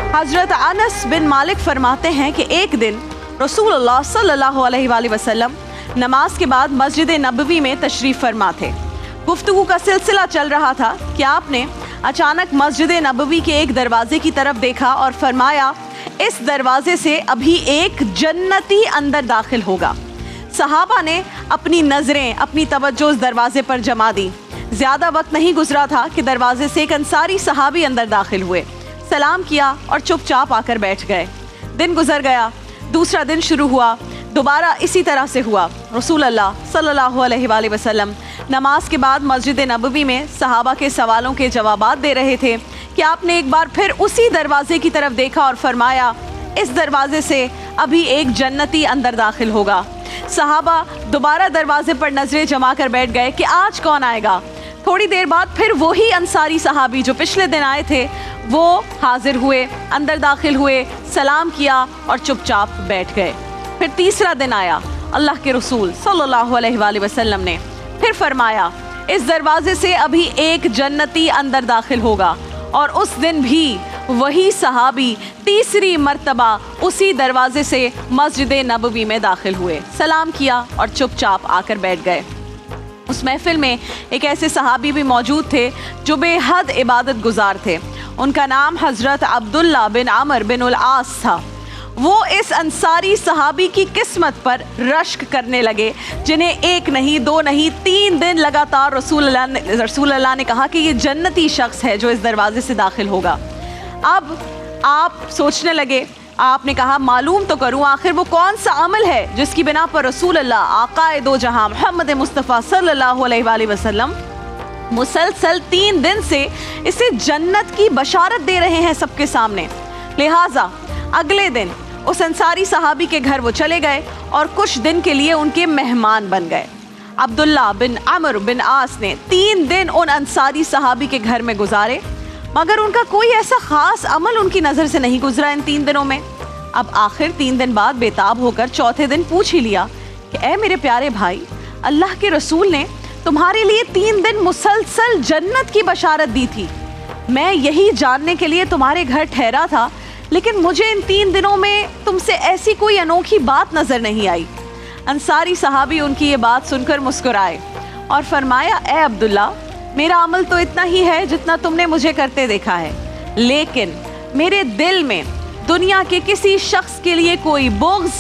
हज़रत अनस बिन मालिक फरमाते हैं कि एक दिन रसूलुल्लाह सल्लल्लाहु अलैहि वसल्लम नमाज के बाद मस्जिद नबवी में तशरीफ़ फरमा थे। गुफ्तगू का सिलसिला चल रहा था कि आपने अचानक मस्जिद नबवी के एक दरवाजे की तरफ देखा और फरमाया, इस दरवाजे से अभी एक जन्नती अंदर दाखिल होगा। सहाबा ने अपनी नज़रें, अपनी तवज्जो उस दरवाजे पर जमा दी। ज़्यादा वक्त नहीं गुजरा था कि दरवाजे से एक अंसारी सहाबी अंदर दाखिल हुए, सलाम किया और चुपचाप आकर बैठ गए। दिन गुजर गया, दूसरा दिन शुरू हुआ, दोबारा इसी तरह से हुआ। रसूलुल्लाह सल्लल्लाहु अलैहि वसल्लम नमाज के बाद मस्जिद नबवी में सहाबा के सवालों के जवाबात दे रहे थे कि आपने एक बार फिर उसी दरवाजे की तरफ देखा और फरमाया, इस दरवाजे से अभी एक जन्नती अंदर दाखिल होगा। सहाबा दोबारा दरवाजे पर नजरें जमा कर बैठ गए कि आज कौन आएगा। थोड़ी देर बाद फिर वही अंसारी सहाबी जो पिछले दिन आए थे वो हाजिर हुए, अंदर दाखिल हुए, सलाम किया और चुपचाप बैठ गए। फिर तीसरा दिन आया, अल्लाह के रसूल सल्लल्लाहु अलैहि वसल्लम ने फिर फरमाया, इस दरवाजे से अभी एक जन्नती अंदर दाखिल होगा। और उस दिन भी वही सहाबी तीसरी मर्तबा उसी दरवाजे से मस्जिद नबवी में दाखिल हुए, सलाम किया और चुपचाप आकर बैठ गए। उस महफिल में एक ऐसे सहाबी भी मौजूद थे जो बेहद इबादत गुजार थे। उनका नाम हज़रत अब्दुल्ला बिन अमर बिन उल आस था। वो इस अंसारी सहाबी की किस्मत पर रश्क करने लगे, जिन्हें एक नहीं, दो नहीं, 3 दिन लगातार रसूलुल्लाह ने कहा कि ये जन्नती शख्स है जो इस दरवाजे से दाखिल होगा। अब आप सोचने लगे, आपने कहा मालूम तो करूं आखिर वो कौन सा अमल है जिसकी बिना पर रसूलुल्लाह आकाए दो जहां मोहम्मद मुस्तफ़ा सल्लल्लाहु अलैहि वसल्लम मुसलसल 3 दिन से इसे जन्नत की बशारत दे रहे हैं सबके सामने। लिहाजा अगले दिन उस अंसारी सहाबी के घर वो चले गए और कुछ दिन के लिए उनके मेहमान बन गए। अब्दुल्ला बिन अमर बिन आस ने 3 दिन उन अंसारी सहाबी के घर में गुजारे, मगर उनका कोई ऐसा खास अमल उनकी नज़र से नहीं गुजरा इन 3 दिनों में। अब आखिर 3 दिन बाद बेताब होकर चौथे दिन पूछ ही लिया कि ऐ मेरे प्यारे भाई, अल्लाह के रसूल ने तुम्हारे लिए 3 दिन मुसलसल जन्नत की बशारत दी थी। मैं यही जानने के लिए तुम्हारे घर ठहरा था, लेकिन मुझे इन 3 दिनों में तुमसे ऐसी कोई अनोखी बात नज़र नहीं आई। अंसारी सहाबी उनकी ये बात सुनकर मुस्कुराए और फरमाया, ए अब्दुल्ला, मेरा अमल तो इतना ही है जितना तुमने मुझे करते देखा है, लेकिन मेरे दिल में दुनिया के किसी शख्स के लिए कोई बुग़्ज़,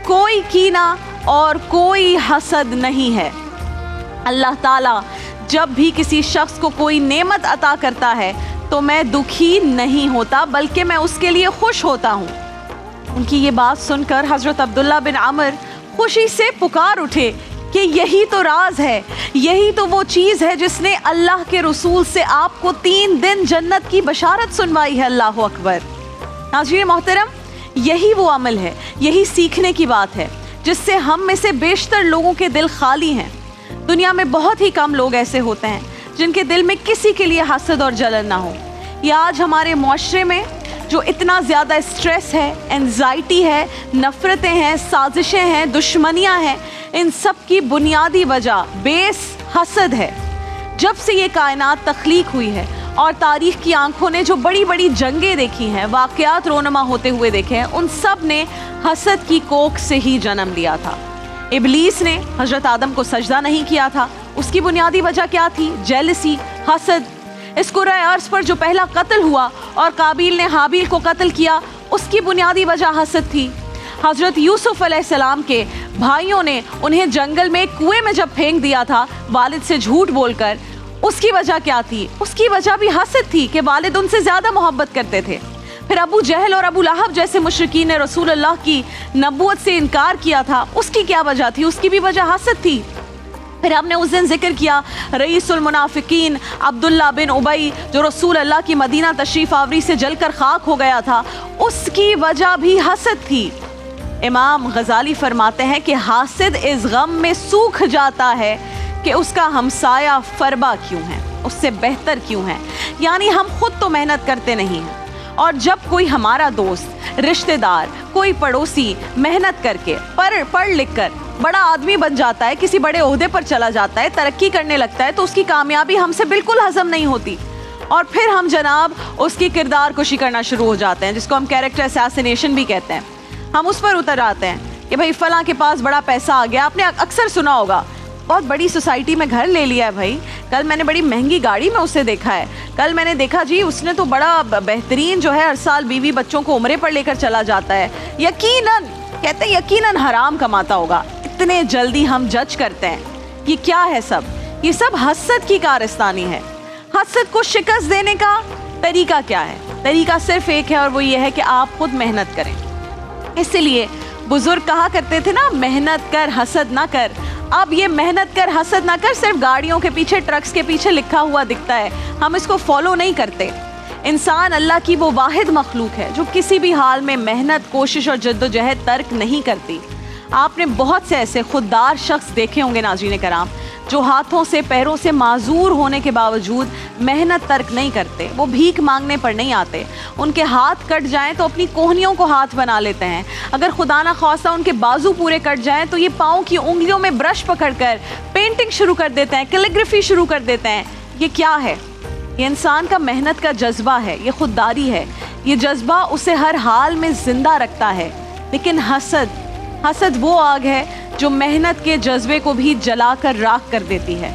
कोई कीना और कोई हसद नहीं है। अल्लाह ताला जब भी किसी शख्स को कोई नेमत अता करता है तो मैं दुखी नहीं होता, बल्कि मैं उसके लिए खुश होता हूँ। उनकी ये बात सुनकर हज़रत अब्दुल्ला बिन अमर खुशी से पुकार उठे कि यही तो राज है, यही तो वो चीज़ है जिसने अल्लाह के रसूल से आपको 3 दिन जन्नत की बशारत सुनवाई है। अल्लाह अकबर। नाज़रीन मोहतरम, यही वो अमल है, यही सीखने की बात है जिससे हम में से बेशतर लोगों के दिल खाली हैं। दुनिया में बहुत ही कम लोग ऐसे होते हैं जिनके दिल में किसी के लिए हसद और जलन ना हो। या आज हमारे मुआशरे में जो इतना ज़्यादा स्ट्रेस है, एंजाइटी है, नफ़रतें हैं, साजिशें हैं, दुश्मनियाँ हैं, इन सब की बुनियादी वजह बेस हसद है। जब से ये कायनात तख्लीक हुई है और तारीख़ की आंखों ने जो बड़ी बड़ी जंगें देखी हैं, वाक़यात रोनमा होते हुए देखे हैं, उन सब ने हसद की कोख से ही जन्म लिया था। इब्लीस ने हज़रत आदम को सजदा नहीं किया था, उसकी बुनियादी वजह क्या थी? जेलसी, हसद। इस कुराए अर्ज़ पर जो पहला कत्ल हुआ और काबिल ने हाबिल को कत्ल किया, उसकी बुनियादी वजह हसद थी। हज़रत यूसुफ़ अलैहिस्सलाम के भाइयों ने उन्हें जंगल में कुएं में जब फेंक दिया था वालिद से झूठ बोलकर, उसकी वजह क्या थी? उसकी वजह भी हसद थी कि वालिद उनसे ज़्यादा मोहब्बत करते थे। फिर अबू जहल और अबू लहब जैसे मुशरिकीन ने रसूलुल्लाह की नबूवत से इनकार किया था, उसकी क्या वजह थी? उसकी भी वजह हसद थी। फिर हमने उस दिन जिक्र किया रईसुल मुनाफिकीन अब्दुल्ला बिन उबई जो रसूल अल्लाह की मदीना तशरीफ़ आवरी से जलकर खाक हो गया था, उसकी वजह भी हसद थी। इमाम गज़ाली फरमाते हैं कि हासिद इस गम में सूख जाता है कि उसका हमसाया फरबा क्यों है, उससे बेहतर क्यों है। यानी हम खुद तो मेहनत करते नहीं हैं, और जब कोई हमारा दोस्त, रिश्तेदार, कोई पड़ोसी मेहनत करके पढ़ लिख कर बड़ा आदमी बन जाता है, किसी बड़े ओहदे पर चला जाता है, तरक्की करने लगता है, तो उसकी कामयाबी हमसे बिल्कुल हजम नहीं होती। اور پھر ہم جناب اس کی کردار کشی کرنا شروع ہو جاتے ہیں، جس کو ہم کیریکٹر اسیسینیشن بھی کہتے ہیں. ہم اس پر اتر آتے ہیں کہ بھائی فلاں کے پاس بڑا پیسہ آ گیا. آپ نے اکثر سنا ہوگا بہت بڑی سوسائٹی میں گھر لے لیا ہے بھائی، کل میں نے بڑی مہنگی گاڑی میں اسے دیکھا ہے، کل میں نے دیکھا جی اس نے تو بڑا بہترین جو ہے ہر سال بیوی بچوں کو عمرے پر لے کر چلا جاتا ہے. یقیناً کہتے ہیں یقیناً حرام کماتا ہوگا. اتنے جلدی ہم جج کرتے ہیں. یہ کیا ہے سب؟ یہ سب حسد کی کارستانی ہے. حسد کو شکست دینے کا طریقہ کیا ہے؟ طریقہ صرف ایک ہے اور وہ یہ ہے کہ آپ خود محنت کریں. اسی لیے بزرگ کہا کرتے تھے نا، محنت کر حسد نہ کر. اب یہ محنت کر حسد نہ کر صرف گاڑیوں کے پیچھے ٹرکس کے پیچھے لکھا ہوا دکھتا ہے، ہم اس کو فالو نہیں کرتے. انسان اللہ کی وہ واحد مخلوق ہے جو کسی بھی حال میں محنت، کوشش اور جد و جہد ترک نہیں کرتی. آپ نے بہت سے ایسے خوددار شخص دیکھے ہوں گے ناظرین کرام، جو ہاتھوں سے پیروں سے معذور ہونے کے باوجود محنت ترک نہیں کرتے. وہ بھیک مانگنے پر نہیں آتے. ان کے ہاتھ کٹ جائیں تو اپنی کوہنیوں کو ہاتھ بنا لیتے ہیں. اگر خدا نہ خواستہ ان کے بازو پورے کٹ جائیں تو یہ پاؤں کی انگلیوں میں برش پکڑ کر پینٹنگ شروع کر دیتے ہیں، کیلیگرافی شروع کر دیتے ہیں. یہ کیا ہے؟ یہ انسان کا محنت کا جذبہ ہے، یہ خودداری ہے. یہ جذبہ اسے ہر حال میں زندہ رکھتا ہے. لیکن حسد وہ آگ ہے جو محنت کے جذبے کو بھی جلا کر راکھ کر دیتی ہے.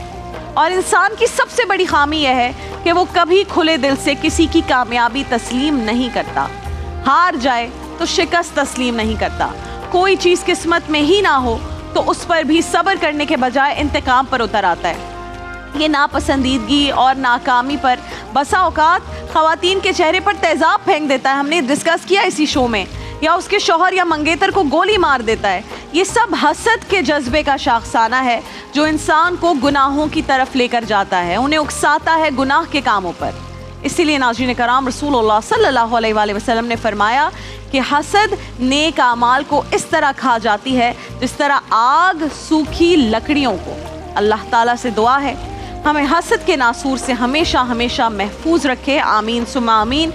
اور انسان کی سب سے بڑی خامی یہ ہے کہ وہ کبھی کھلے دل سے کسی کی کامیابی تسلیم نہیں کرتا. ہار جائے تو شکست تسلیم نہیں کرتا. کوئی چیز قسمت میں ہی نہ ہو تو اس پر بھی صبر کرنے کے بجائے انتقام پر اتر آتا ہے. یہ ناپسندیدگی اور ناکامی پر بسا اوقات خواتین کے چہرے پر تیزاب پھینک دیتا ہے. ہم نے ڈسکس کیا اسی شو میں. یا اس کے شوہر یا منگیتر کو گولی مار دیتا ہے. یہ سب حسد کے جذبے کا شاخسانہ ہے جو انسان کو گناہوں کی طرف لے کر جاتا ہے، انہیں اکساتا ہے گناہ کے کاموں پر. اسی لیے ناظرین کرام رسول اللہ صلی اللہ علیہ وآلہ وسلم نے فرمایا کہ حسد نیک اعمال کو اس طرح کھا جاتی ہے جس طرح آگ سوکھی لکڑیوں کو. اللہ تعالیٰ سے دعا ہے ہمیں حسد کے ناسور سے ہمیشہ ہمیشہ محفوظ رکھے. آمین ثم آمین.